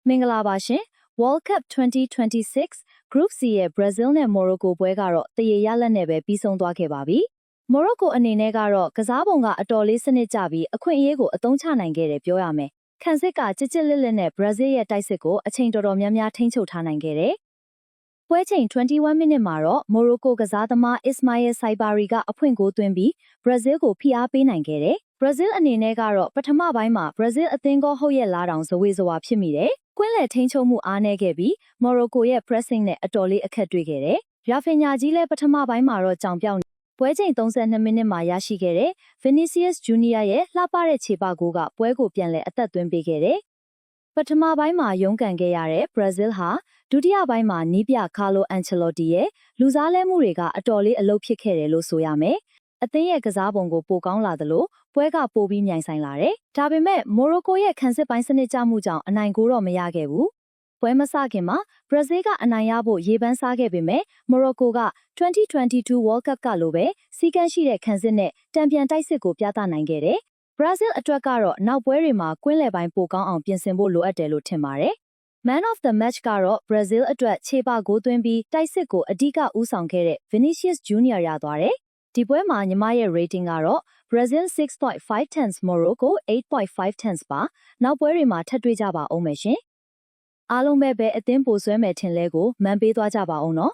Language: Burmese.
မင်္ဂလာပါရှင် World Cup 2026 Group C ရဲ့ Brazil နဲ့ Morocco ပွဲကတော့တရေရလက်နဲ့ပဲပြီးဆုံးသွားခဲ့ပါပြီ။ Morocco အနေနဲ့ကတော့ကစားပုံကအတော်လေးစနစ်ကျပြီးအခွင့်အရေးကိုအသုံးချနိုင်ခဲ့တယ်ပြောရမယ်။ခံစစ်ကကြစ်ကြစ်လစ်လစ်နဲ့ Brazil ရဲ့တိုက်စစ်ကိုအချိန်တော်တော်များများထိန်းချုပ်ထားနိုင်ခဲ့တယ်။ပွဲချိန်21 မိနစ်မှာတော့ Morocco ကစားသမား Ismail Saibari ကအဖွင့်ဂိုးသွင်းပြီး Brazil ကိုဖိအားပေးနိုင်ခဲ့တယ်။ Brazil အနေနဲ့ကတော့ပထမပိုင်းမှာ Brazil အသင်းကောဟုတ်ရဲ့လားတောင်ဇဝေဇဝါဖြစ်မိတယ်။ကွင်းလယ်ထိန်းချုပ်မှုအားနည်းခဲ့ပြီး Morocco ရဲ့ pressing နဲ့အတော်လေးအခက်တွေ့ခဲ့တယ်။ Rafinha ကြီးလည်းပထမပိုင်းမှာတော့ကြောင်ပြောင်ပွဲချိန်32မိနစ်မှာရရှိခဲ့တဲ့ Vinicius Junior ရဲ့လှပတဲ့ခြေပဂိုးကပွဲကိုပြန်လည်အသက်သွင်းပေးခဲ့တယ်။ပထမပိုင်းမှာရုန်းကန်ခဲ့ရတဲ့ Brazil ဟာဒုတိယပိုင်းမှာနီးပြ Carlo Ancelotti ရဲ့လူစားလဲမှုတွေကအတော်လေးအလုပ်ဖြစ်ခဲ့တယ်လို့ဆိုရမယ်။အသင်းရဲ့ကစားပုံကိုပိုကောင်းလာသလိုပွဲကပိုပြီးမြိုင်ဆိုင်လာတယ်။ဒါပေမဲ့ Morocco ရဲ့ခံစစ်ပိုင်းစနစ်ကျမှုကြောင့်အနိုင်ကိုတော့မရခဲ့ဘူး။ပွဲမစခင်မှာ Brazil ကအနိုင်ရဖို့ရေပန်းစားခဲ့ပေမဲ့ Morocco က2022 World Cup ကလိုပဲစီးကန်းရှိတဲ့ခံစစ်နဲ့တံပြန်တိုက်စစ်ကိုပြသနိုင်ခဲ့တယ်။ Brazil အတွက်ကတော့နောက်ပွဲတွေမှာကွင်းလယ်ပိုင်းပိုကောင်းအောင်ပြင်ဆင်ဖို့လိုအပ်တယ်လို့ထင်ပါတယ်။ Man of the Match ကတော့ Brazil အတွက်ခြေပဂိုးသွင်းပြီးတိုက်စစ်ကိုအဓိကဦးဆောင်ခဲ့တဲ့ Vinicius Junior ရသွားတယ်။ဒီပွဲမှာညီမရဲ့ rating ကတော့ Brazil 6.5 tens Morocco 8.5 tens ပါနောက်ပွဲတွေမှာထပ်တွေ့ကြပါအောင်မယ်ရှင်အားလုံးပဲအသင်းပိုဆွဲမယ်ထင်လဲကိုမှန်ပေးသွားကြပါအောင်နော်